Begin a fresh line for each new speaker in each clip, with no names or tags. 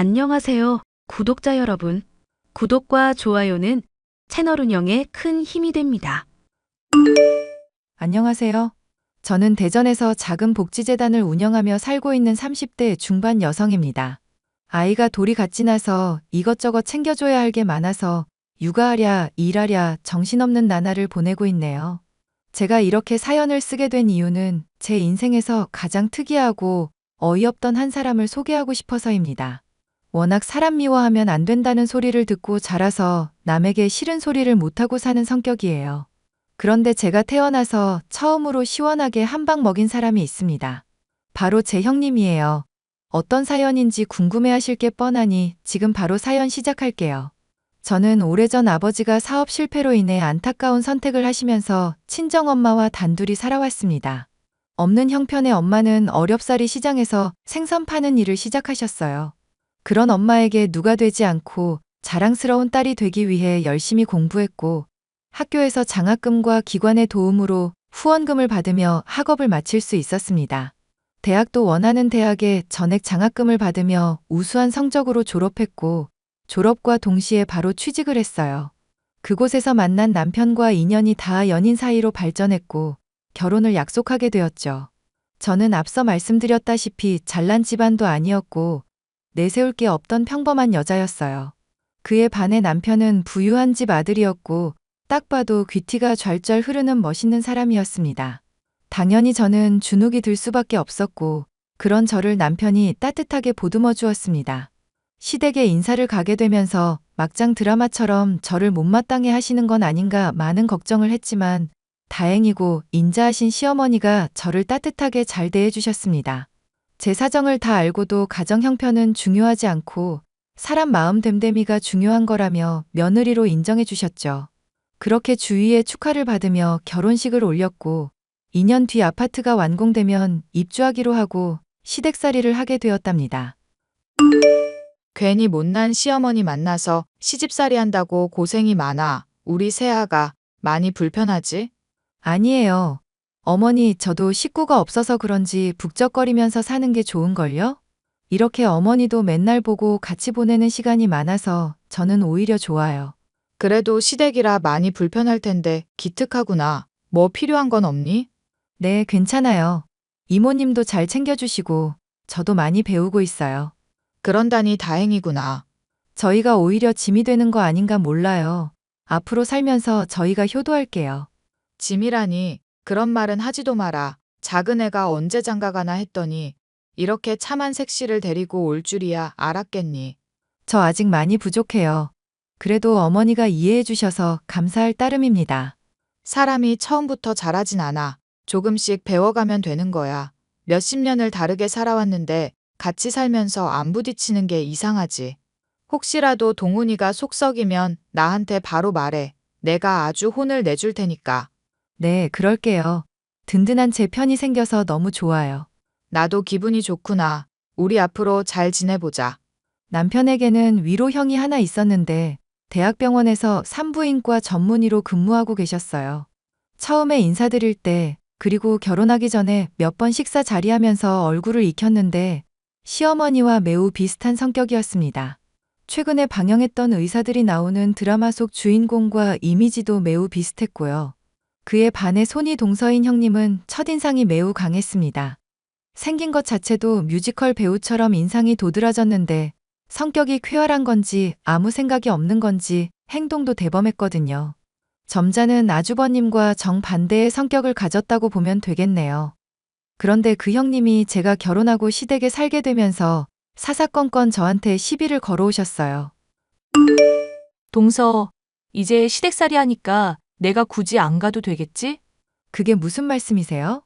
안녕하세요, 구독자 여러분. 구독과 좋아요는 채널 운영에 큰 힘이 됩니다.
안녕하세요. 저는 대전에서 작은 복지재단을 운영하며 살고 있는 30대 중반 여성입니다. 아이가 돌이 같 지나서 이것저것 챙겨줘야 할 게 많아서 육아하랴, 일하랴 정신없는 나날을 보내고 있네요. 제가 이렇게 사연을 쓰게 된 이유는 제 인생에서 가장 특이하고 어이없던 한 사람을 소개하고 싶어서입니다. 워낙 사람 미워하면 안 된다는 소리를 듣고 자라서 남에게 싫은 소리를 못하고 사는 성격이에요. 그런데 제가 태어나서 처음으로 시원하게 한 방 먹인 사람이 있습니다. 바로 제 형님이에요. 어떤 사연인지 궁금해하실 게 뻔하니 지금 바로 사연 시작할게요. 저는 오래전 아버지가 사업 실패로 인해 안타까운 선택을 하시면서 친정엄마와 단둘이 살아왔습니다. 없는 형편의 엄마는 어렵사리 시장에서 생선 파는 일을 시작하셨어요. 그런 엄마에게 누가 되지 않고 자랑스러운 딸이 되기 위해 열심히 공부했고 학교에서 장학금과 기관의 도움으로 후원금을 받으며 학업을 마칠 수 있었습니다. 대학도 원하는 대학에 전액 장학금을 받으며 우수한 성적으로 졸업했고 졸업과 동시에 바로 취직을 했어요. 그곳에서 만난 남편과 인연이 닿아 연인 사이로 발전했고 결혼을 약속하게 되었죠. 저는 앞서 말씀드렸다시피 잘난 집안도 아니었고 내세울 게 없던 평범한 여자였어요. 그에 반해 남편은 부유한 집 아들이었고 딱 봐도 귀티가 좔좔 흐르는 멋있는 사람이었습니다. 당연히 저는 주눅이 들 수밖에 없었고 그런 저를 남편이 따뜻하게 보듬어 주었습니다. 시댁에 인사를 가게 되면서 막장 드라마처럼 저를 못마땅해 하시는 건 아닌가 많은 걱정을 했지만 다행이고 인자하신 시어머니가 저를 따뜻하게 잘 대해주셨습니다. 제 사정을 다 알고도 가정 형편은 중요하지 않고 사람 마음 됨됨이가 중요한 거라며 며느리로 인정해 주셨죠. 그렇게 주위의 축하를 받으며 결혼식을 올렸고 2년 뒤 아파트가 완공되면 입주하기로 하고 시댁살이를 하게 되었답니다.
괜히 못난 시어머니 만나서 시집살이 한다고 고생이 많아. 우리 새아가 많이 불편하지?
아니에요. 어머니, 저도 식구가 없어서 그런지 북적거리면서 사는 게 좋은걸요? 이렇게 어머니도 맨날 보고 같이 보내는 시간이 많아서 저는 오히려 좋아요.
그래도 시댁이라 많이 불편할 텐데 기특하구나. 뭐 필요한 건 없니?
네, 괜찮아요. 이모님도 잘 챙겨주시고 저도 많이 배우고 있어요.
그런다니 다행이구나.
저희가 오히려 짐이 되는 거 아닌가 몰라요. 앞으로 살면서 저희가 효도할게요.
짐이라니 그런 말은 하지도 마라. 작은 애가 언제 장가가나 했더니 이렇게 참한 색시를 데리고 올 줄이야 알았겠니.
저 아직 많이 부족해요. 그래도 어머니가 이해해 주셔서 감사할 따름입니다.
사람이 처음부터 잘하진 않아. 조금씩 배워가면 되는 거야. 몇십 년을 다르게 살아왔는데 같이 살면서 안 부딪히는 게 이상하지. 혹시라도 동훈이가 속 썩이면 나한테 바로 말해. 내가 아주 혼을 내줄 테니까.
네, 그럴게요. 든든한 제 편이 생겨서 너무 좋아요.
나도 기분이 좋구나. 우리 앞으로 잘 지내보자.
남편에게는 위로형이 하나 있었는데 대학병원에서 산부인과 전문의로 근무하고 계셨어요. 처음에 인사드릴 때 그리고 결혼하기 전에 몇 번 식사 자리하면서 얼굴을 익혔는데 시어머니와 매우 비슷한 성격이었습니다. 최근에 방영했던 의사들이 나오는 드라마 속 주인공과 이미지도 매우 비슷했고요. 그에 반해 손이 동서인 형님은 첫인상이 매우 강했습니다. 생긴 것 자체도 뮤지컬 배우처럼 인상이 도드라졌는데 성격이 쾌활한 건지 아무 생각이 없는 건지 행동도 대범했거든요. 점잖은 아주버님과 정반대의 성격을 가졌다고 보면 되겠네요. 그런데 그 형님이 제가 결혼하고 시댁에 살게 되면서 사사건건 저한테 시비를 걸어오셨어요.
동서, 이제 시댁살이 하니까 내가 굳이 안 가도 되겠지?
그게 무슨 말씀이세요?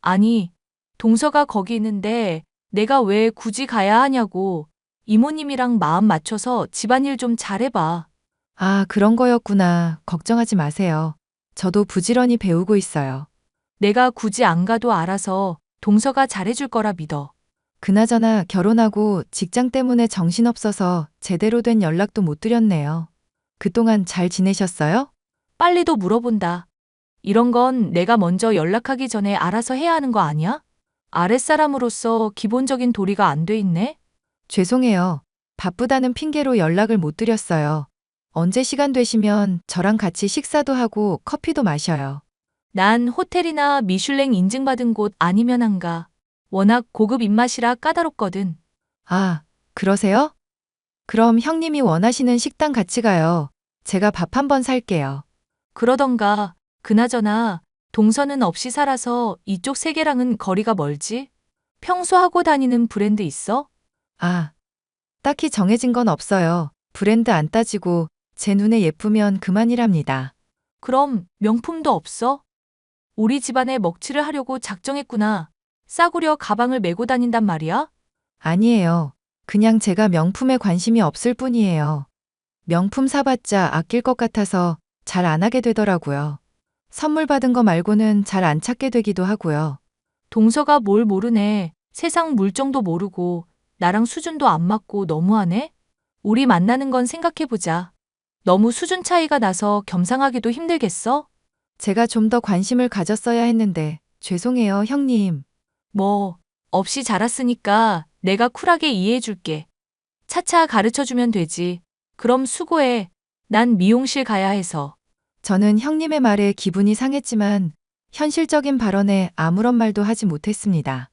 아니, 동서가 거기 있는데 내가 왜 굳이 가야 하냐고. 이모님이랑 마음 맞춰서 집안일 좀 잘해봐.
아, 그런 거였구나. 걱정하지 마세요. 저도 부지런히 배우고 있어요.
내가 굳이 안 가도 알아서 동서가 잘해줄 거라 믿어.
그나저나 결혼하고 직장 때문에 정신없어서 제대로 된 연락도 못 드렸네요. 그동안 잘 지내셨어요?
빨리도 물어본다. 이런 건 내가 먼저 연락하기 전에 알아서 해야 하는 거 아니야? 아랫사람으로서 기본적인 도리가 안 돼 있네?
죄송해요. 바쁘다는 핑계로 연락을 못 드렸어요. 언제 시간 되시면 저랑 같이 식사도 하고 커피도 마셔요.
난 호텔이나 미슐랭 인증받은 곳 아니면 안 가. 워낙 고급 입맛이라 까다롭거든.
아, 그러세요? 그럼 형님이 원하시는 식당 같이 가요. 제가 밥 한 번 살게요.
그러던가, 그나저나, 동서는 없이 살아서 이쪽 세계랑은 거리가 멀지? 평소 하고 다니는 브랜드 있어?
아, 딱히 정해진 건 없어요. 브랜드 안 따지고 제 눈에 예쁘면 그만이랍니다.
그럼 명품도 없어? 우리 집안에 먹칠을 하려고 작정했구나. 싸구려 가방을 메고 다닌단 말이야?
아니에요. 그냥 제가 명품에 관심이 없을 뿐이에요. 명품 사봤자 아낄 것 같아서 잘 안 하게 되더라고요. 선물 받은 거 말고는 잘 안 찾게 되기도 하고요.
동서가 뭘 모르네. 세상 물정도 모르고 나랑 수준도 안 맞고 너무하네? 우리 만나는 건 생각해보자. 너무 수준 차이가 나서 겸상하기도 힘들겠어?
제가 좀 더 관심을 가졌어야 했는데 죄송해요, 형님.
뭐, 없이 자랐으니까 내가 쿨하게 이해해줄게. 차차 가르쳐주면 되지. 그럼 수고해. 난 미용실 가야 해서.
저는 형님의 말에 기분이 상했지만 현실적인 발언에 아무런 말도 하지 못했습니다.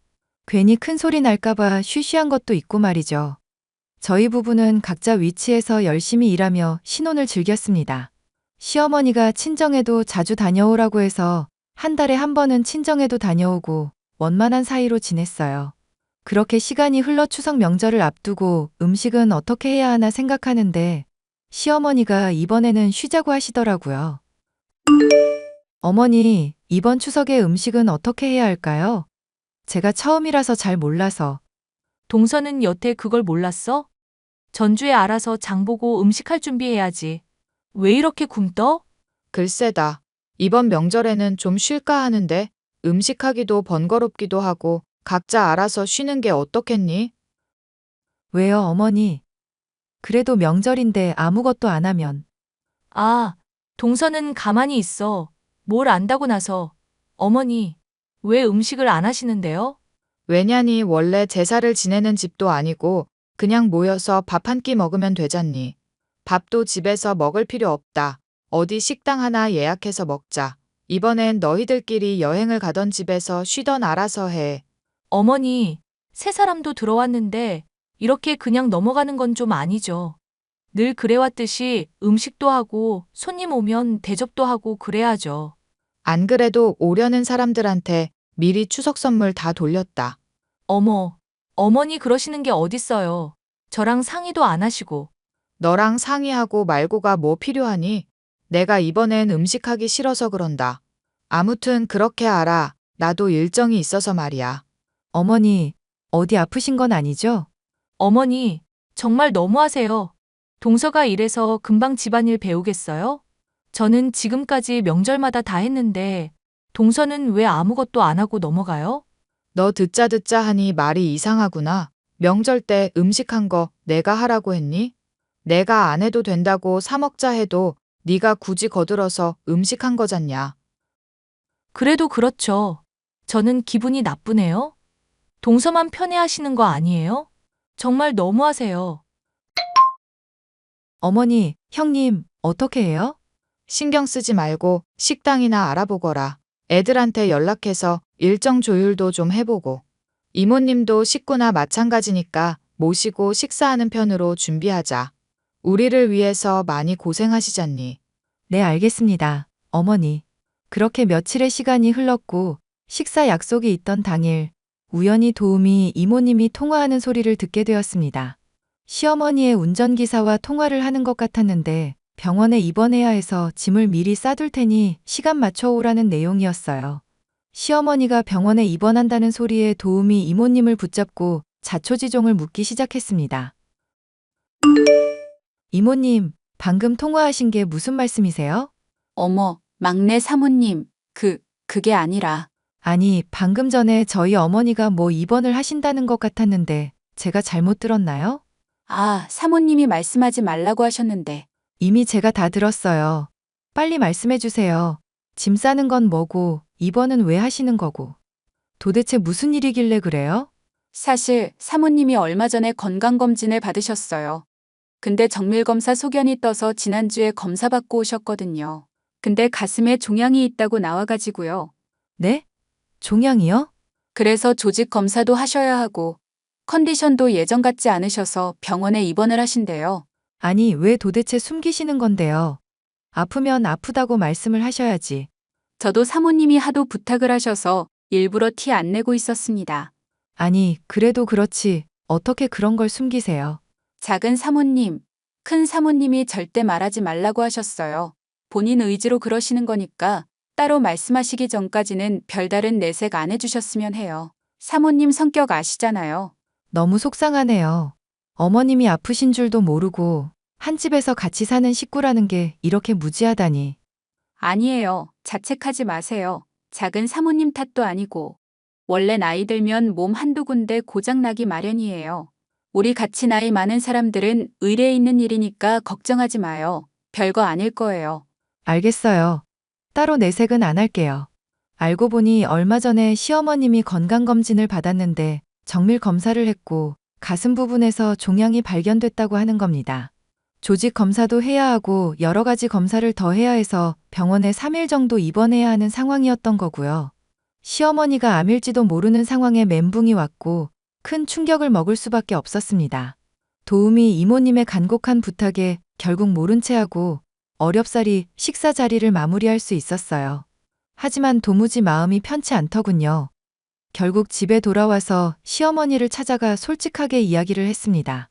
괜히 큰 소리 날까봐 쉬쉬한 것도 있고 말이죠. 저희 부부는 각자 위치에서 열심히 일하며 신혼을 즐겼습니다. 시어머니가 친정에도 자주 다녀오라고 해서 한 달에 한 번은 친정에도 다녀오고 원만한 사이로 지냈어요. 그렇게 시간이 흘러 추석 명절을 앞두고 음식은 어떻게 해야 하나 생각하는데 시어머니가 이번에는 쉬자고 하시더라고요. 어머니, 이번 추석에 음식은 어떻게 해야 할까요? 제가 처음이라서 잘 몰라서.
동서는 여태 그걸 몰랐어? 전주에 알아서 장보고 음식할 준비해야지. 왜 이렇게 굼떠?
글쎄다. 이번 명절에는 좀 쉴까 하는데 음식하기도 번거롭기도 하고 각자 알아서 쉬는 게 어떻겠니?
왜요, 어머니? 그래도 명절인데 아무것도 안 하면.
아, 동서는 가만히 있어. 뭘 안다고 나서. 어머니, 왜 음식을 안 하시는데요?
왜냐니 원래 제사를 지내는 집도 아니고 그냥 모여서 밥 한 끼 먹으면 되잖니. 밥도 집에서 먹을 필요 없다. 어디 식당 하나 예약해서 먹자. 이번엔 너희들끼리 여행을 가던 집에서 쉬던 알아서 해.
어머니, 새 사람도 들어왔는데 이렇게 그냥 넘어가는 건 좀 아니죠. 늘 그래왔듯이 음식도 하고 손님 오면 대접도 하고 그래야죠.
안 그래도 오려는 사람들한테 미리 추석 선물 다 돌렸다.
어머, 어머니 그러시는 게 어딨어요. 저랑 상의도 안 하시고.
너랑 상의하고 말고가 뭐 필요하니? 내가 이번엔 음식하기 싫어서 그런다. 아무튼 그렇게 알아. 나도 일정이 있어서 말이야.
어머니, 어디 아프신 건 아니죠?
어머니, 정말 너무하세요. 동서가 이래서 금방 집안일 배우겠어요? 저는 지금까지 명절마다 다 했는데 동서는 왜 아무것도 안 하고 넘어가요?
너 듣자 듣자 하니 말이 이상하구나. 명절 때 음식한 거 내가 하라고 했니? 내가 안 해도 된다고 사 먹자 해도 네가 굳이 거들어서 음식한 거잖냐.
그래도 그렇죠. 저는 기분이 나쁘네요. 동서만 편애하시는 거 아니에요? 정말 너무하세요.
어머니, 형님, 어떻게 해요?
신경 쓰지 말고 식당이나 알아보거라. 애들한테 연락해서 일정 조율도 좀 해보고. 이모님도 식구나 마찬가지니까 모시고 식사하는 편으로 준비하자. 우리를 위해서 많이 고생하시잖니.
네, 알겠습니다. 어머니. 그렇게 며칠의 시간이 흘렀고 식사 약속이 있던 당일 우연히 도우미 이모님이 통화하는 소리를 듣게 되었습니다. 시어머니의 운전기사와 통화를 하는 것 같았는데 병원에 입원해야 해서 짐을 미리 싸둘 테니 시간 맞춰 오라는 내용이었어요. 시어머니가 병원에 입원한다는 소리에 도우미 이모님을 붙잡고 자초지종을 묻기 시작했습니다. 이모님, 방금 통화하신 게 무슨 말씀이세요?
어머, 막내 사모님, 그게 아니라,
아니, 방금 전에 저희 어머니가 뭐 입원을 하신다는 것 같았는데 제가 잘못 들었나요?
사모님이 말씀하지 말라고 하셨는데,
이미 제가 다 들었어요. 빨리 말씀해 주세요. 짐 싸는 건 뭐고, 입원은 왜 하시는 거고. 도대체 무슨 일이길래 그래요?
사실 사모님이 얼마 전에 건강검진을 받으셨어요. 근데 정밀검사 소견이 떠서 지난주에 검사 받고 오셨거든요. 근데 가슴에 종양이 있다고 나와가지고요.
네? 종양이요?
그래서 조직 검사도 하셔야 하고 컨디션도 예전 같지 않으셔서 병원에 입원을 하신대요.
아니, 왜 도대체 숨기시는 건데요? 아프면 아프다고 말씀을 하셔야지.
저도 사모님이 하도 부탁을 하셔서 일부러 티 안 내고 있었습니다.
아니, 그래도 그렇지. 어떻게 그런 걸 숨기세요?
작은 사모님, 큰 사모님이 절대 말하지 말라고 하셨어요. 본인 의지로 그러시는 거니까 따로 말씀하시기 전까지는 별다른 내색 안 해주셨으면 해요. 사모님 성격 아시잖아요.
너무 속상하네요. 어머님이 아프신 줄도 모르고 한 집에서 같이 사는 식구라는 게 이렇게 무지하다니.
아니에요. 자책하지 마세요. 작은 사모님 탓도 아니고. 원래 나이 들면 몸 한두 군데 고장나기 마련이에요. 우리 같이 나이 많은 사람들은 의례 있는 일이니까 걱정하지 마요. 별거 아닐 거예요.
알겠어요. 따로 내색은 안 할게요. 알고 보니 얼마 전에 시어머님이 건강검진을 받았는데 정밀 검사를 했고 가슴 부분에서 종양이 발견됐다고 하는 겁니다. 조직 검사도 해야 하고 여러 가지 검사를 더 해야 해서 병원에 3일 정도 입원해야 하는 상황이었던 거고요. 시어머니가 암일지도 모르는 상황에 멘붕이 왔고 큰 충격을 먹을 수밖에 없었습니다. 도우미 이모님의 간곡한 부탁에 결국 모른 채 하고 어렵사리 식사 자리를 마무리할 수 있었어요. 하지만 도무지 마음이 편치 않더군요. 결국 집에 돌아와서 시어머니를 찾아가 솔직하게 이야기를 했습니다.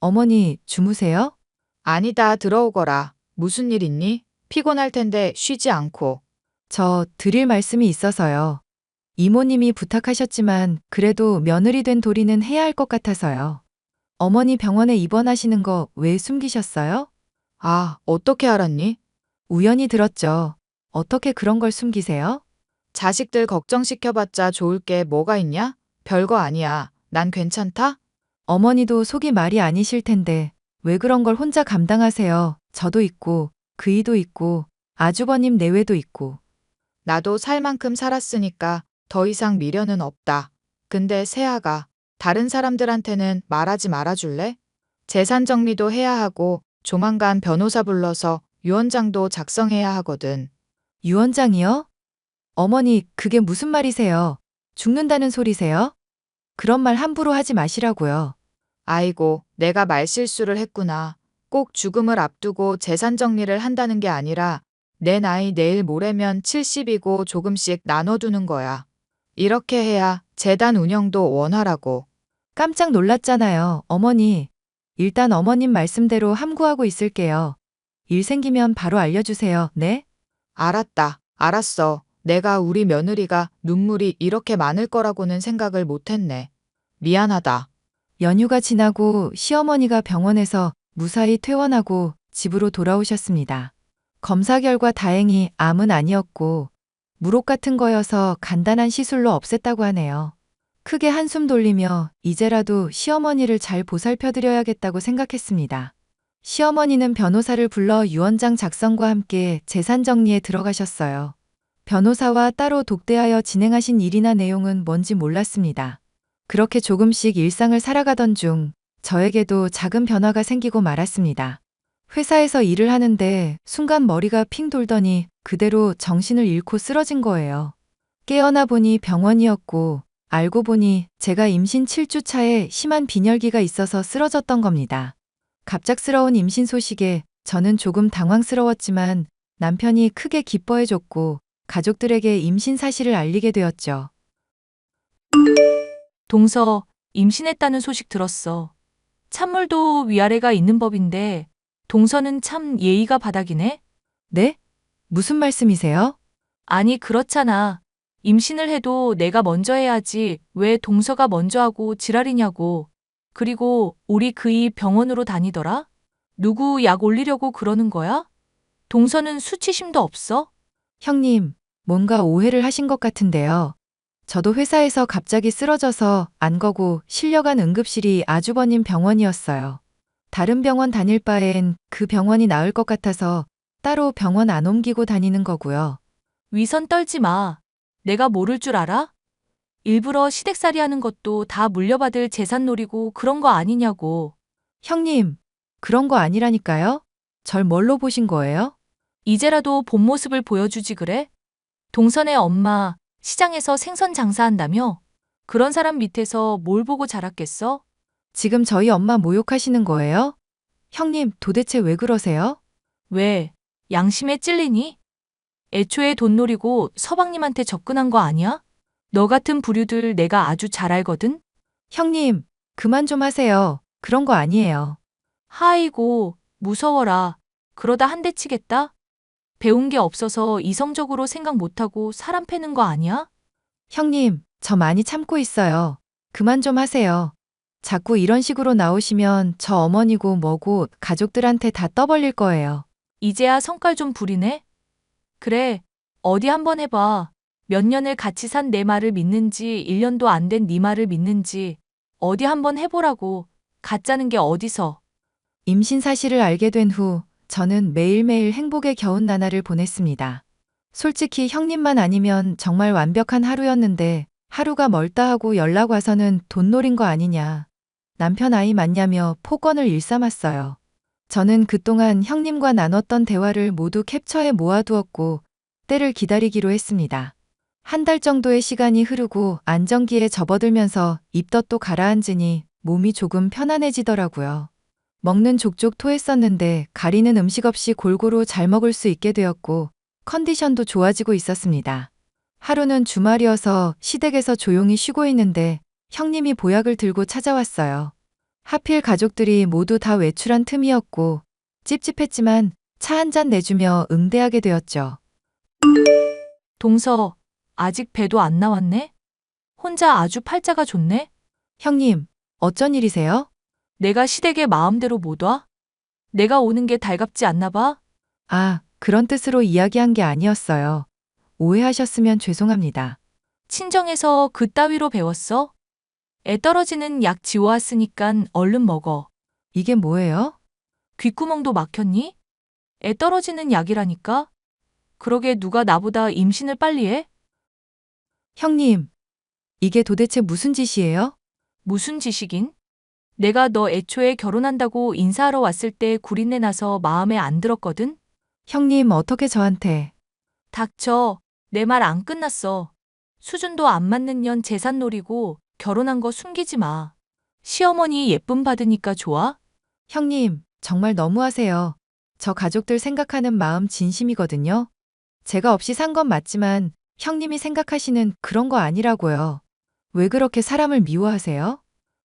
어머니, 주무세요?
아니다, 들어오거라. 무슨 일 있니? 피곤할 텐데 쉬지 않고.
저 드릴 말씀이 있어서요. 이모님이 부탁하셨지만 그래도 며느리 된 도리는 해야 할 것 같아서요. 어머니 병원에 입원하시는 거 왜 숨기셨어요?
아, 어떻게 알았니?
우연히 들었죠. 어떻게 그런 걸 숨기세요?
자식들 걱정시켜봤자 좋을 게 뭐가 있냐? 별거 아니야. 난 괜찮다?
어머니도 속이 말이 아니실 텐데 왜 그런 걸 혼자 감당하세요? 저도 있고 그이도 있고 아주버님 내외도 있고.
나도 살 만큼 살았으니까 더 이상 미련은 없다. 근데 세아가 다른 사람들한테는 말하지 말아줄래? 재산 정리도 해야 하고 조만간 변호사 불러서 유언장도 작성해야 하거든.
유언장이요? 어머니, 그게 무슨 말이세요? 죽는다는 소리세요? 그런 말 함부로 하지 마시라고요.
아이고, 내가 말실수를 했구나. 꼭 죽음을 앞두고 재산 정리를 한다는 게 아니라 내 나이 내일 모레면 70이고 조금씩 나눠두는 거야. 이렇게 해야 재단 운영도 원활하고.
깜짝 놀랐잖아요, 어머니. 일단 어머님 말씀대로 함구하고 있을게요. 일 생기면 바로 알려주세요, 네?
알았다. 알았어. 내가 우리 며느리가 눈물이 이렇게 많을 거라고는 생각을 못했네. 미안하다.
연휴가 지나고 시어머니가 병원에서 무사히 퇴원하고 집으로 돌아오셨습니다. 검사 결과 다행히 암은 아니었고 물혹 같은 거여서 간단한 시술로 없앴다고 하네요. 크게 한숨 돌리며 이제라도 시어머니를 잘 보살펴드려야겠다고 생각했습니다. 시어머니는 변호사를 불러 유언장 작성과 함께 재산 정리에 들어가셨어요. 변호사와 따로 독대하여 진행하신 일이나 내용은 뭔지 몰랐습니다. 그렇게 조금씩 일상을 살아가던 중 저에게도 작은 변화가 생기고 말았습니다. 회사에서 일을 하는데 순간 머리가 핑 돌더니 그대로 정신을 잃고 쓰러진 거예요. 깨어나 보니 병원이었고 알고 보니 제가 임신 7주 차에 심한 빈혈기가 있어서 쓰러졌던 겁니다. 갑작스러운 임신 소식에 저는 조금 당황스러웠지만 남편이 크게 기뻐해줬고 가족들에게 임신 사실을 알리게 되었죠.
동서, 임신했다는 소식 들었어. 찬물도 위아래가 있는 법인데 동서는 참 예의가 바닥이네?
네? 무슨 말씀이세요?
아니, 그렇잖아. 임신을 해도 내가 먼저 해야지 왜 동서가 먼저 하고 지랄이냐고. 그리고 우리 그이 병원으로 다니더라? 누구 약 올리려고 그러는 거야? 동서는 수치심도 없어?
형님, 뭔가 오해를 하신 것 같은데요. 저도 회사에서 갑자기 쓰러져서 안 거고 실려간 응급실이 아주버님 병원이었어요. 다른 병원 다닐 바엔 그 병원이 나을 것 같아서 따로 병원 안 옮기고 다니는 거고요.
위선 떨지 마. 내가 모를 줄 알아? 일부러 시댁살이 하는 것도 다 물려받을 재산 노리고 그런 거 아니냐고.
형님, 그런 거 아니라니까요? 절 뭘로 보신 거예요?
이제라도 본 모습을 보여주지 그래? 동선의 엄마, 시장에서 생선 장사한다며? 그런 사람 밑에서 뭘 보고 자랐겠어?
지금 저희 엄마 모욕하시는 거예요? 형님, 도대체 왜 그러세요?
왜? 양심에 찔리니? 애초에 돈 노리고 서방님한테 접근한 거 아니야? 너 같은 부류들 내가 아주 잘 알거든?
형님, 그만 좀 하세요. 그런 거 아니에요.
하이고, 무서워라. 그러다 한 대 치겠다? 배운 게 없어서 이성적으로 생각 못하고 사람 패는 거 아니야?
형님, 저 많이 참고 있어요. 그만 좀 하세요. 자꾸 이런 식으로 나오시면 저 어머니고 뭐고 가족들한테 다 떠벌릴 거예요.
이제야 성깔 좀 부리네? 그래, 어디 한번 해봐. 몇 년을 같이 산 내 말을 믿는지 1년도 안 된 네 말을 믿는지 어디 한번 해보라고. 가짜는 게 어디서.
임신 사실을 알게 된 후 저는 매일매일 행복에 겨운 나날을 보냈습니다. 솔직히 형님만 아니면 정말 완벽한 하루였는데 하루가 멀다 하고 연락 와서는 돈 노린 거 아니냐. 남편 아이 맞냐며 폭언을 일삼았어요. 저는 그동안 형님과 나눴던 대화를 모두 캡처해 모아두었고 때를 기다리기로 했습니다. 한 달 정도의 시간이 흐르고 안정기에 접어들면서 입덧도 가라앉으니 몸이 조금 편안해지더라고요. 먹는 족족 토했었는데 가리는 음식 없이 골고루 잘 먹을 수 있게 되었고 컨디션도 좋아지고 있었습니다. 하루는 주말이어서 시댁에서 조용히 쉬고 있는데 형님이 보약을 들고 찾아왔어요. 하필 가족들이 모두 다 외출한 틈이었고 찝찝했지만 차 한 잔 내주며 응대하게 되었죠.
동서, 아직 배도 안 나왔네? 혼자 아주 팔자가 좋네?
형님, 어쩐 일이세요?
내가 시댁에 마음대로 못 와? 내가 오는 게 달갑지 않나 봐?
아, 그런 뜻으로 이야기한 게 아니었어요. 오해하셨으면 죄송합니다.
친정에서 그따위로 배웠어? 애 떨어지는 약 지워왔으니깐 얼른 먹어.
이게 뭐예요?
귓구멍도 막혔니? 애 떨어지는 약이라니까? 그러게 누가 나보다 임신을 빨리 해?
형님, 이게 도대체 무슨 짓이에요?
무슨 지식인? 내가 너 애초에 결혼한다고 인사하러 왔을 때 구린내 나서 마음에 안 들었거든?
형님, 어떻게 저한테?
닥쳐. 내 말 안 끝났어. 수준도 안 맞는 년 재산 노리고 결혼한 거 숨기지 마. 시어머니 예쁨 받으니까 좋아?
형님, 정말 너무하세요. 저 가족들 생각하는 마음 진심이거든요. 제가 없이 산 건 맞지만 형님이 생각하시는 그런 거 아니라고요. 왜 그렇게 사람을 미워하세요?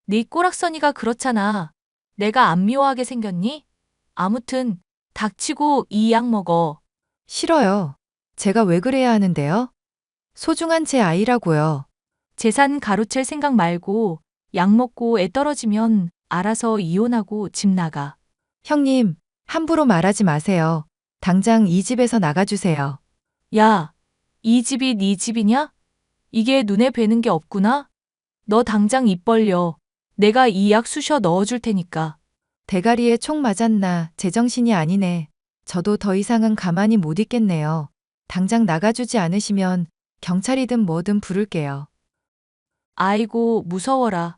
네 꼬락서니가 그렇잖아. 내가 안 미워하게 생겼니? 아무튼 닥치고 이 약 먹어.
싫어요. 제가 왜 그래야 하는데요? 소중한 제 아이라고요.
재산 가로챌 생각 말고 약 먹고 애 떨어지면 알아서 이혼하고 집 나가.
형님, 함부로 말하지 마세요. 당장 이 집에서 나가주세요.
야, 이 집이 네 집이냐? 이게 눈에 뵈는 게 없구나? 너 당장 입 벌려. 내가 이 약 쑤셔 넣어줄 테니까.
대가리에 총 맞았나 제정신이 아니네. 저도 더 이상은 가만히 못 있겠네요. 당장 나가주지 않으시면 경찰이든 뭐든 부를게요.
아이고, 무서워라.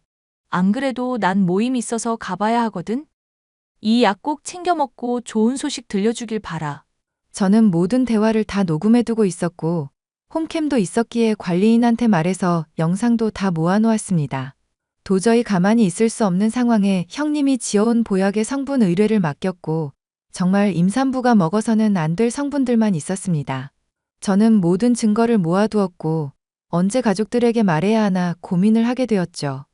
안 그래도 난 모임 있어서 가봐야 하거든? 이 약 꼭 챙겨 먹고 좋은 소식 들려주길 바라.
저는 모든 대화를 다 녹음해두고 있었고 홈캠도 있었기에 관리인한테 말해서 영상도 다 모아놓았습니다. 도저히 가만히 있을 수 없는 상황에 형님이 지어온 보약의 성분 의뢰를 맡겼고 정말 임산부가 먹어서는 안 될 성분들만 있었습니다. 저는 모든 증거를 모아두었고 언제 가족들에게 말해야 하나 고민을 하게 되었죠.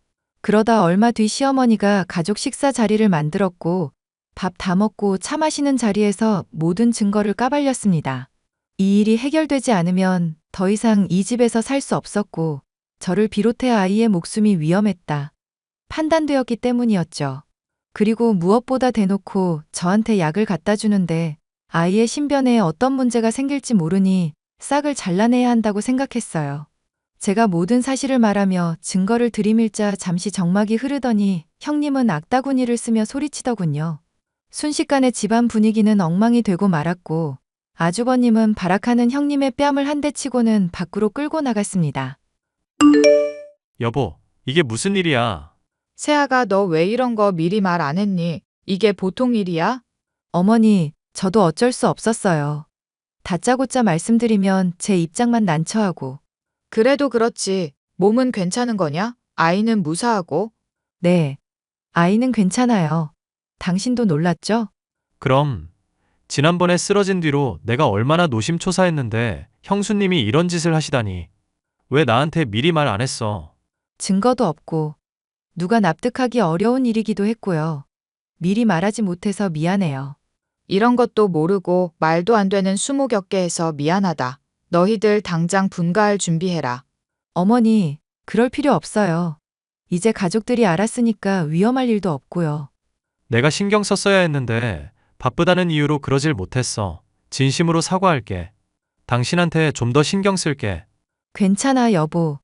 그러다 얼마 뒤 시어머니가 가족 식사 자리를 만들었고 밥 다 먹고 차 마시는 자리에서 모든 증거를 까발렸습니다. 이 일이 해결되지 않으면 더 이상 이 집에서 살 수 없었고 저를 비롯해 아이의 목숨이 위험했다. 판단되었기 때문이었죠. 그리고 무엇보다 대놓고 저한테 약을 갖다 주는데 아이의 신변에 어떤 문제가 생길지 모르니 싹을 잘라내야 한다고 생각했어요. 제가 모든 사실을 말하며 증거를 들이밀자 잠시 정막이 흐르더니 형님은 악다구니를 쓰며 소리치더군요. 순식간에 집안 분위기는 엉망이 되고 말았고 아주버님은 발악하는 형님의 뺨을 한 대 치고는 밖으로 끌고 나갔습니다.
여보, 이게 무슨 일이야?
세아가 너 왜 이런 거 미리 말 안 했니? 이게 보통 일이야?
어머니, 저도 어쩔 수 없었어요. 다짜고짜 말씀드리면 제 입장만 난처하고.
그래도 그렇지. 몸은 괜찮은 거냐? 아이는 무사하고?
네, 아이는 괜찮아요. 당신도 놀랐죠?
그럼 지난번에 쓰러진 뒤로 내가 얼마나 노심초사했는데 형수님이 이런 짓을 하시다니. 왜 나한테 미리 말 안 했어?
증거도 없고 누가 납득하기 어려운 일이기도 했고요. 미리 말하지 못해서 미안해요.
이런 것도 모르고 말도 안 되는 수모겹게 해서 미안하다. 너희들 당장 분가할 준비해라.
어머니, 그럴 필요 없어요. 이제 가족들이 알았으니까 위험할 일도 없고요.
내가 신경 썼어야 했는데 바쁘다는 이유로 그러질 못했어. 진심으로 사과할게. 당신한테 좀 더 신경 쓸게.
괜찮아, 여보.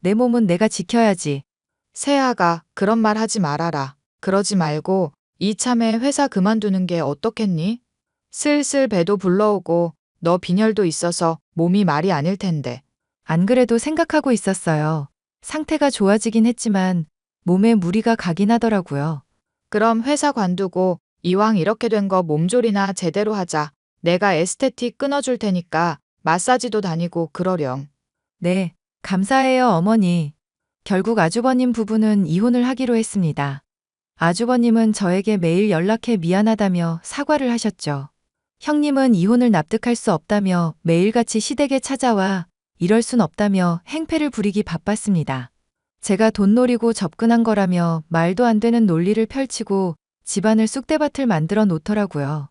내 몸은 내가 지켜야지.
세아가 그런 말 하지 말아라. 그러지 말고 이참에 회사 그만두는 게 어떻겠니? 슬슬 배도 불러오고 너 빈혈도 있어서 몸이 말이 아닐 텐데.
안 그래도 생각하고 있었어요. 상태가 좋아지긴 했지만 몸에 무리가 가긴 하더라고요.
그럼 회사 관두고 이왕 이렇게 된 거 몸조리나 제대로 하자. 내가 에스테틱 끊어줄 테니까 마사지도 다니고 그러렴.
네, 감사해요, 어머니. 결국 아주버님 부부는 이혼을 하기로 했습니다. 아주버님은 저에게 매일 연락해 미안하다며 사과를 하셨죠. 형님은 이혼을 납득할 수 없다며 매일같이 시댁에 찾아와 이럴 순 없다며 행패를 부리기 바빴습니다. 제가 돈 노리고 접근한 거라며 말도 안 되는 논리를 펼치고 집안을 쑥대밭을 만들어 놓더라고요.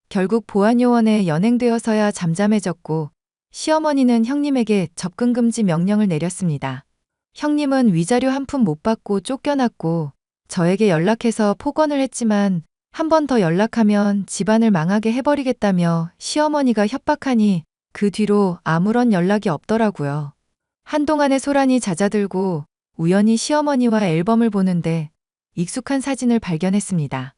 결국 보안요원에 연행되어서야 잠잠해졌고 시어머니는 형님에게 접근 금지 명령을 내렸습니다. 형님은 위자료 한 푼 못 받고 쫓겨났고 저에게 연락해서 폭언을 했지만 한 번 더 연락하면 집안을 망하게 해버리겠다며 시어머니가 협박하니 그 뒤로 아무런 연락이 없더라고요. 한동안의 소란이 잦아들고 우연히 시어머니와 앨범을 보는데 익숙한 사진을 발견했습니다.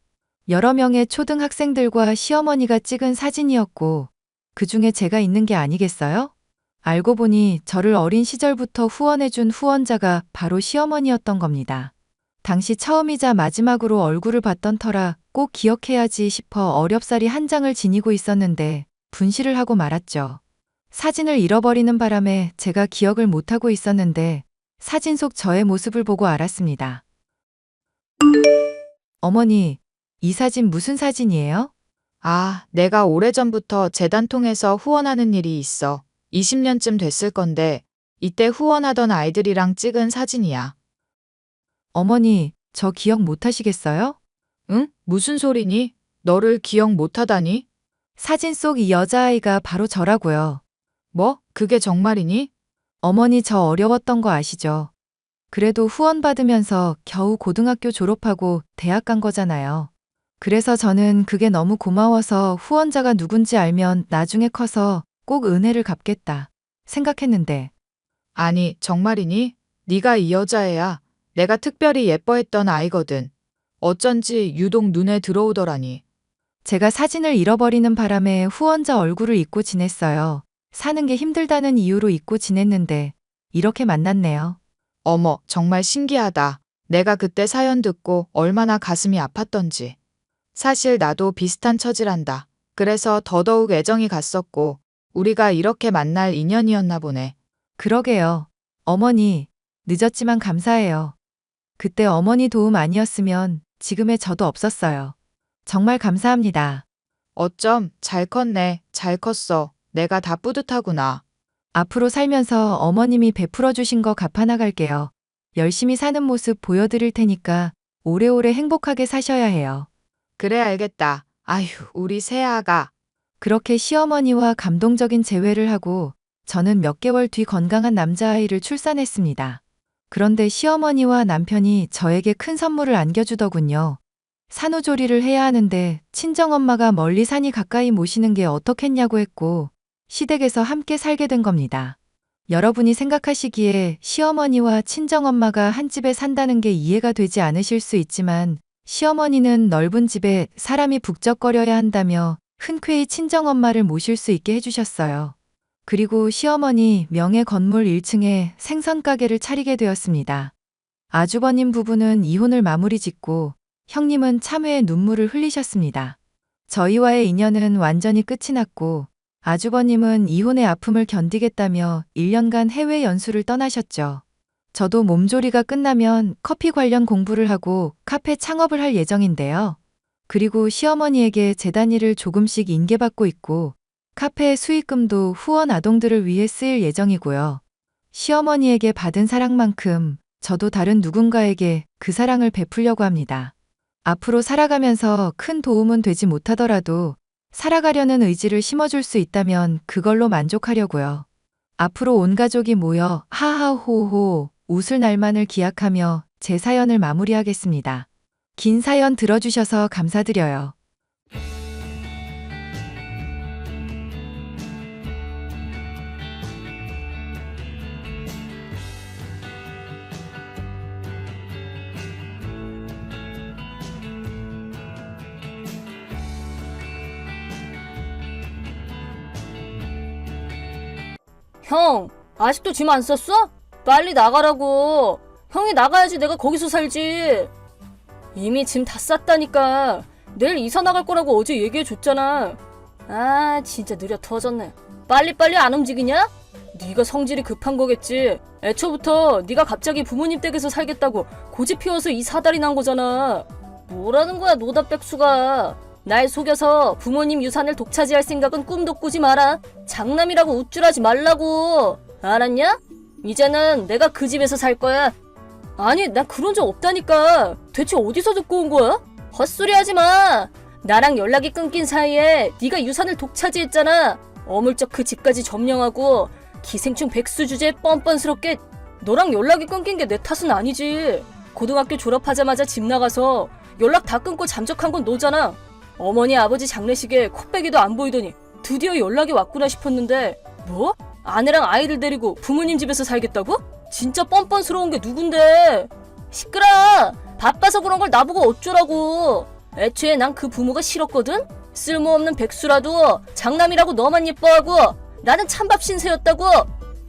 여러 명의 초등학생들과 시어머니가 찍은 사진이었고 그 중에 제가 있는 게 아니겠어요? 알고 보니 저를 어린 시절부터 후원해준 후원자가 바로 시어머니였던 겁니다. 당시 처음이자 마지막으로 얼굴을 봤던 터라 꼭 기억해야지 싶어 어렵사리 한 장을 지니고 있었는데 분실을 하고 말았죠. 사진을 잃어버리는 바람에 제가 기억을 못하고 있었는데 사진 속 저의 모습을 보고 알았습니다. 어머니, 이 사진 무슨 사진이에요?
아, 내가 오래전부터 재단 통해서 후원하는 일이 있어. 20년쯤 됐을 건데 이때 후원하던 아이들이랑 찍은 사진이야.
어머니, 저 기억 못 하시겠어요?
응? 무슨 소리니? 너를 기억 못하다니?
사진 속 이 여자아이가 바로 저라고요.
뭐? 그게 정말이니?
어머니 저 어려웠던 거 아시죠? 그래도 후원 받으면서 겨우 고등학교 졸업하고 대학 간 거잖아요. 그래서 저는 그게 너무 고마워서 후원자가 누군지 알면 나중에 커서 꼭 은혜를 갚겠다 생각했는데
아니, 정말이니? 네가 이 여자애야. 내가 특별히 예뻐했던 아이거든. 어쩐지 유독 눈에 들어오더라니.
제가 사진을 잃어버리는 바람에 후원자 얼굴을 잊고 지냈어요. 사는 게 힘들다는 이유로 잊고 지냈는데 이렇게 만났네요.
어머, 정말 신기하다. 내가 그때 사연 듣고 얼마나 가슴이 아팠던지. 사실 나도 비슷한 처지란다. 그래서 더더욱 애정이 갔었고 우리가 이렇게 만날 인연이었나 보네.
그러게요. 어머니, 늦었지만 감사해요. 그때 어머니 도움 아니었으면 지금의 저도 없었어요. 정말 감사합니다.
어쩜 잘 컸네. 잘 컸어. 내가 다 뿌듯하구나.
앞으로 살면서 어머님이 베풀어 주신 거 갚아나갈게요. 열심히 사는 모습 보여드릴 테니까 오래오래 행복하게 사셔야 해요.
그래 알겠다. 아휴, 우리 새아가.
그렇게 시어머니와 감동적인 재회를 하고 저는 몇 개월 뒤 건강한 남자아이를 출산했습니다. 그런데 시어머니와 남편이 저에게 큰 선물을 안겨주더군요. 산후조리를 해야 하는데 친정엄마가 멀리 사니 가까이 모시는 게 어떻겠냐고 했고 시댁에서 함께 살게 된 겁니다. 여러분이 생각하시기에 시어머니와 친정엄마가 한 집에 산다는 게 이해가 되지 않으실 수 있지만 시어머니는 넓은 집에 사람이 북적거려야 한다며 흔쾌히 친정엄마를 모실 수 있게 해주셨어요. 그리고 시어머니 명의 건물 1층에 생선 가게를 차리게 되었습니다. 아주버님 부부는 이혼을 마무리 짓고 형님은 참회의 눈물을 흘리셨습니다. 저희와의 인연은 완전히 끝이 났고 아주버님은 이혼의 아픔을 견디겠다며 1년간 해외 연수를 떠나셨죠. 저도 몸조리가 끝나면 커피 관련 공부를 하고 카페 창업을 할 예정인데요. 그리고 시어머니에게 재단 일을 조금씩 인계받고 있고 카페의 수익금도 후원 아동들을 위해 쓰일 예정이고요. 시어머니에게 받은 사랑만큼 저도 다른 누군가에게 그 사랑을 베풀려고 합니다. 앞으로 살아가면서 큰 도움은 되지 못하더라도 살아가려는 의지를 심어줄 수 있다면 그걸로 만족하려고요. 앞으로 온 가족이 모여 하하호호 웃을 날만을 기약하며 제 사연을 마무리하겠습니다. 긴 사연 들어주셔서 감사드려요.
형, 아직도 짐 안 쌌어? 빨리 나가라고. 형이 나가야지 내가 거기서 살지. 이미 짐 다 쌌다니까. 내일 이사 나갈 거라고 어제 얘기해줬잖아. 아, 진짜 느려 터졌네. 빨리빨리 안 움직이냐? 네가 성질이 급한 거겠지. 애초부터 네가 갑자기 부모님 댁에서 살겠다고 고집 피워서 이 사달이 난 거잖아. 뭐라는 거야, 노답백수가. 날 속여서 부모님 유산을 독차지할 생각은 꿈도 꾸지 마라. 장남이라고 우쭐하지 말라고. 알았냐? 이제는 내가 그 집에서 살 거야. 아니, 나 그런 적 없다니까. 대체 어디서 듣고 온 거야? 헛소리 하지 마. 나랑 연락이 끊긴 사이에 네가 유산을 독차지했잖아. 어물쩍 그 집까지 점령하고 기생충 백수 주제에 뻔뻔스럽게. 너랑 연락이 끊긴 게 내 탓은 아니지. 고등학교 졸업하자마자 집 나가서 연락 다 끊고 잠적한 건 너잖아. 어머니 아버지 장례식에 콧배기도 안 보이더니 드디어 연락이 왔구나 싶었는데 뭐? 아내랑 아이들 데리고 부모님 집에서 살겠다고? 진짜 뻔뻔스러운 게 누군데? 시끄러! 바빠서 그런 걸 나보고 어쩌라고. 애초에 난 그 부모가 싫었거든? 쓸모없는 백수라도 장남이라고 너만 예뻐하고 나는 찬밥 신세였다고.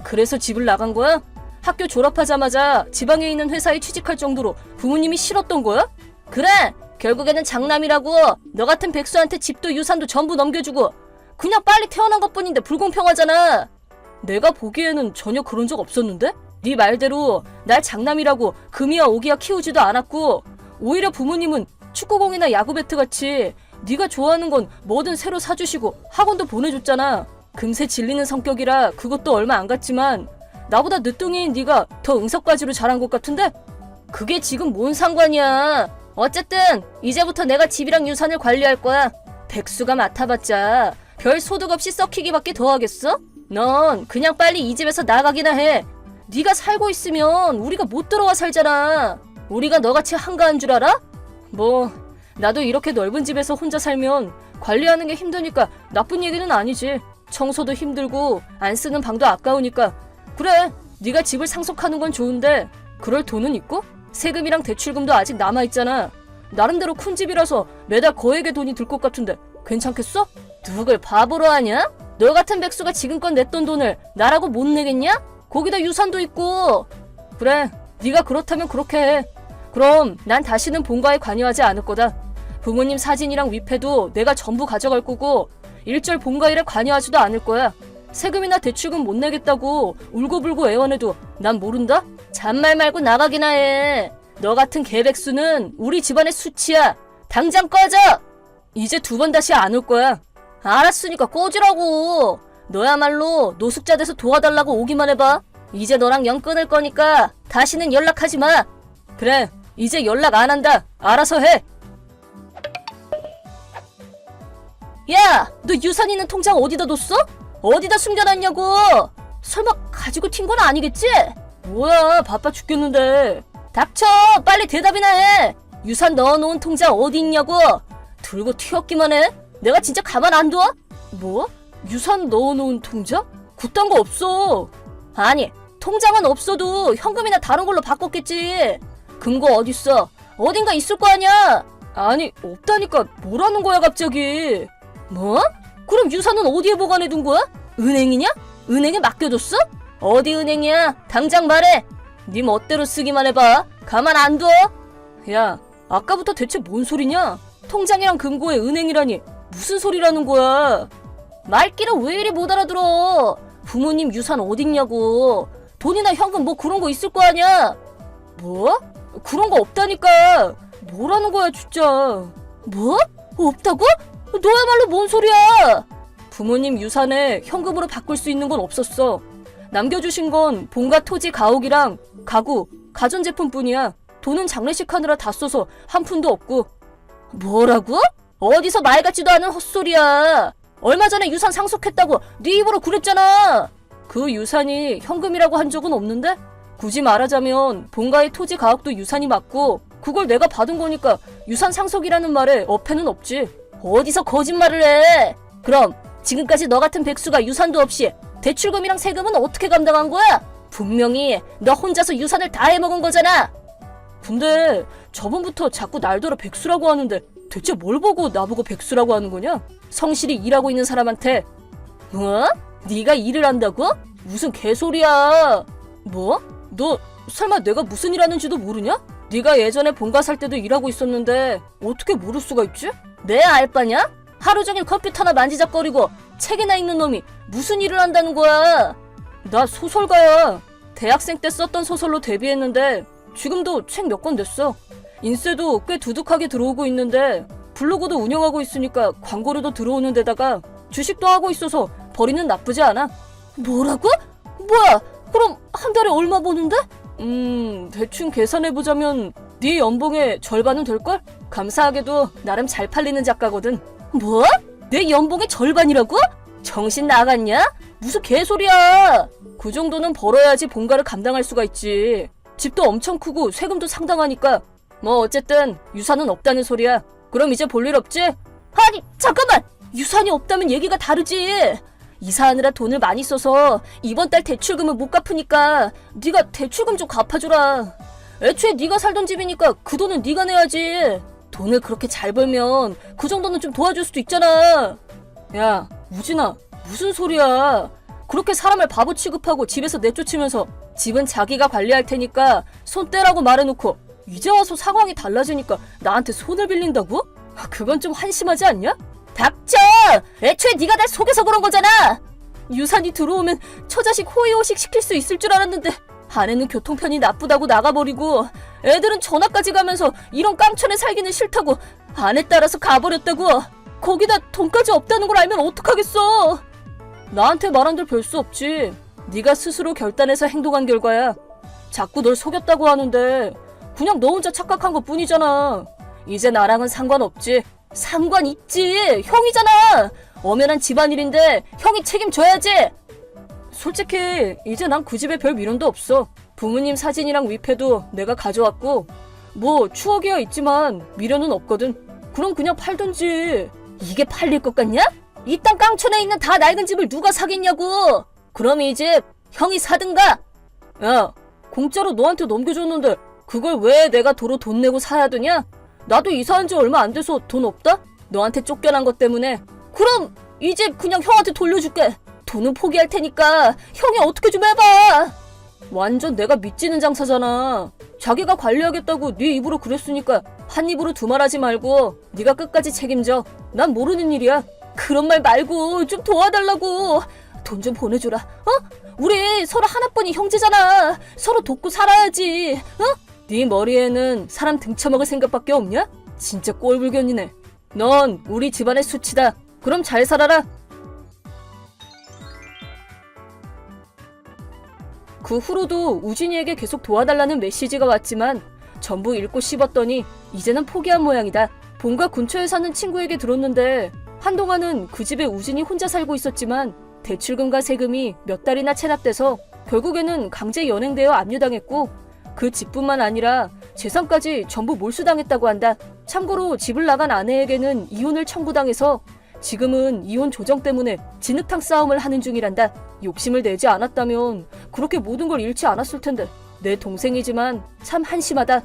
그래서 집을 나간 거야? 학교 졸업하자마자 지방에 있는 회사에 취직할 정도로 부모님이 싫었던 거야? 그래! 결국에는 장남이라고 너 같은 백수한테 집도 유산도 전부 넘겨주고 그냥 빨리 태어난 것뿐인데 불공평하잖아. 내가 보기에는 전혀 그런 적 없었는데? 네 말대로 날 장남이라고 금이야 오기야 키우지도 않았고 오히려 부모님은 축구공이나 야구 배트 같이 네가 좋아하는 건 뭐든 새로 사주시고 학원도 보내줬잖아. 금세 질리는 성격이라 그것도 얼마 안 갔지만 나보다 늦둥이인 네가 더 응석바지로 자란 것 같은데? 그게 지금 뭔 상관이야. 어쨌든 이제부터 내가 집이랑 유산을 관리할 거야. 백수가 맡아봤자 별 소득 없이 썩히기밖에 더 하겠어? 넌 그냥 빨리 이 집에서 나가기나 해. 네가 살고 있으면 우리가 못 들어와 살잖아. 우리가 너같이 한가한 줄 알아? 뭐 나도 이렇게 넓은 집에서 혼자 살면 관리하는 게 힘드니까 나쁜 얘기는 아니지. 청소도 힘들고 안 쓰는 방도 아까우니까. 그래, 네가 집을 상속하는 건 좋은데 그럴 돈은 있고? 세금이랑 대출금도 아직 남아있잖아. 나름대로 큰 집이라서 매달 거액의 돈이 들 것 같은데 괜찮겠어? 누굴 바보로 하냐? 너 같은 백수가 지금껏 냈던 돈을 나라고 못 내겠냐? 거기다 유산도 있고. 그래, 네가 그렇다면 그렇게 해. 그럼 난 다시는 본가에 관여하지 않을 거다. 부모님 사진이랑 위패도 내가 전부 가져갈 거고 일절 본가 일에 관여하지도 않을 거야. 세금이나 대출금 못 내겠다고 울고불고 애원해도 난 모른다? 잔말 말고 나가기나 해. 너 같은 개백수는 우리 집안의 수치야. 당장 꺼져! 이제 두 번 다시 안 올 거야. 알았으니까 꺼지라고. 너야말로 노숙자 돼서 도와달라고 오기만 해봐. 이제 너랑 연 끊을 거니까 다시는 연락하지 마. 그래, 이제 연락 안 한다. 알아서 해. 야, 너 유산 있는 통장 어디다 뒀어? 어디다 숨겨놨냐고. 설마 가지고 튄 건 아니겠지? 뭐야, 바빠 죽겠는데. 닥쳐, 빨리 대답이나 해. 유산 넣어놓은 통장 어디 있냐고. 들고 튀었기만 해. 내가 진짜 가만 안 둬? 뭐? 유산 넣어놓은 통장? 그딴 거 없어. 아니, 통장은 없어도 현금이나 다른 걸로 바꿨겠지. 근거 어딨어? 어딘가 있을 거 아니야. 아니, 없다니까 뭐라는 거야 갑자기. 뭐? 그럼 유산은 어디에 보관해둔 거야? 은행이냐? 은행에 맡겨뒀어? 어디 은행이야? 당장 말해. 네 멋대로 쓰기만 해봐. 가만 안 둬? 야, 아까부터 대체 뭔 소리냐? 통장이랑 금고에 은행이라니 무슨 소리라는 거야? 말귀를 왜 이리 못 알아들어? 부모님 유산 어딨냐고. 돈이나 현금 뭐 그런 거 있을 거 아니야? 뭐? 그런 거 없다니까. 뭐라는 거야 진짜. 뭐? 없다고? 너야말로 뭔 소리야? 부모님 유산에 현금으로 바꿀 수 있는 건 없었어. 남겨주신 건 본가 토지 가옥이랑 가구, 가전제품뿐이야. 돈은 장례식 하느라 다 써서 한 푼도 없고. 뭐라고? 어디서 말 같지도 않은 헛소리야. 얼마 전에 유산 상속했다고 네 입으로 그랬잖아. 그 유산이 현금이라고 한 적은 없는데? 굳이 말하자면 본가의 토지 가옥도 유산이 맞고 그걸 내가 받은 거니까 유산 상속이라는 말에 어폐는 없지. 어디서 거짓말을 해? 그럼 지금까지 너 같은 백수가 유산도 없이 대출금이랑 세금은 어떻게 감당한 거야? 분명히 너 혼자서 유산을 다 해먹은 거잖아. 근데 저번부터 자꾸 날더러 백수라고 하는데 대체 뭘 보고 나보고 백수라고 하는 거냐? 성실히 일하고 있는 사람한테 뭐? 네가 일을 한다고? 무슨 개소리야. 뭐? 너 설마 내가 무슨 일 하는지도 모르냐? 네가 예전에 본가 살 때도 일하고 있었는데 어떻게 모를 수가 있지? 내 알바냐? 하루 종일 컴퓨터나 만지작거리고 책이나 읽는 놈이 무슨 일을 한다는 거야? 나 소설가야. 대학생 때 썼던 소설로 데뷔했는데 지금도 책 몇 권 냈어. 인세도 꽤 두둑하게 들어오고 있는데 블로그도 운영하고 있으니까 광고료도 들어오는 데다가 주식도 하고 있어서 벌이는 나쁘지 않아. 뭐라고? 뭐야? 그럼 한 달에 얼마 버는데? 대충 계산해보자면 네 연봉의 절반은 될걸? 감사하게도 나름 잘 팔리는 작가거든. 뭐? 내 연봉의 절반이라고? 정신 나갔냐? 무슨 개소리야. 그 정도는 벌어야지 본가를 감당할 수가 있지. 집도 엄청 크고 세금도 상당하니까 뭐 어쨌든 유산은 없다는 소리야. 그럼 이제 볼 일 없지? 아니 잠깐만! 유산이 없다면 얘기가 다르지. 이사하느라 돈을 많이 써서 이번 달 대출금을 못 갚으니까 네가 대출금 좀 갚아주라. 애초에 네가 살던 집이니까 그 돈은 네가 내야지. 돈을 그렇게 잘 벌면 그 정도는 좀 도와줄 수도 있잖아. 야 우진아, 무슨 소리야. 그렇게 사람을 바보 취급하고 집에서 내쫓으면서 집은 자기가 관리할 테니까 손 떼라고 말해놓고 이제 와서 상황이 달라지니까 나한테 손을 빌린다고? 그건 좀 한심하지 않냐? 닥쳐! 애초에 네가 날 속여서 그런 거잖아. 유산이 들어오면 처자식 호의호식 시킬 수 있을 줄 알았는데 아내는 교통편이 나쁘다고 나가버리고 애들은 전학까지 가면서 이런 깡촌에 살기는 싫다고 아내 따라서 가버렸다고. 거기다 돈까지 없다는 걸 알면 어떡하겠어. 나한테 말한들 별 수 없지. 네가 스스로 결단해서 행동한 결과야. 자꾸 널 속였다고 하는데 그냥 너 혼자 착각한 것 뿐이잖아. 이제 나랑은 상관없지. 상관 있지. 형이잖아. 엄연한 집안일인데 형이 책임져야지. 솔직히 이제 난 그 집에 별 미련도 없어. 부모님 사진이랑 위패도 내가 가져왔고 뭐 추억이야 있지만 미련은 없거든. 그럼 그냥 팔든지. 이게 팔릴 것 같냐? 이 땅 깡촌에 있는 다 낡은 집을 누가 사겠냐고. 그럼 이 집 형이 사든가. 야, 공짜로 너한테 넘겨줬는데 그걸 왜 내가 도로 돈 내고 사야 되냐? 나도 이사한 지 얼마 안 돼서 돈 없다? 너한테 쫓겨난 것 때문에. 그럼 이 집 그냥 형한테 돌려줄게. 돈은 포기할 테니까 형이 어떻게 좀 해봐. 완전 내가 믿지는 장사잖아. 자기가 관리하겠다고 네 입으로 그랬으니까 한 입으로 두말하지 말고 네가 끝까지 책임져. 난 모르는 일이야. 그런 말 말고 좀 도와달라고. 돈 좀 보내줘라. 어? 우리 서로 하나뿐인 형제잖아. 서로 돕고 살아야지. 어? 네 머리에는 사람 등쳐먹을 생각밖에 없냐? 진짜 꼴불견이네. 넌 우리 집안의 수치다. 그럼 잘 살아라. 그 후로도 우진이에게 계속 도와달라는 메시지가 왔지만 전부 읽고 씹었더니 이제는 포기한 모양이다. 본가 근처에 사는 친구에게 들었는데 한동안은 그 집에 우진이 혼자 살고 있었지만 대출금과 세금이 몇 달이나 체납돼서 결국에는 강제 연행되어 압류당했고 그 집뿐만 아니라 재산까지 전부 몰수당했다고 한다. 참고로 집을 나간 아내에게는 이혼을 청구당해서 지금은 이혼 조정 때문에 진흙탕 싸움을 하는 중이란다. 욕심을 내지 않았다면 그렇게 모든 걸 잃지 않았을 텐데. 내 동생이지만 참 한심하다.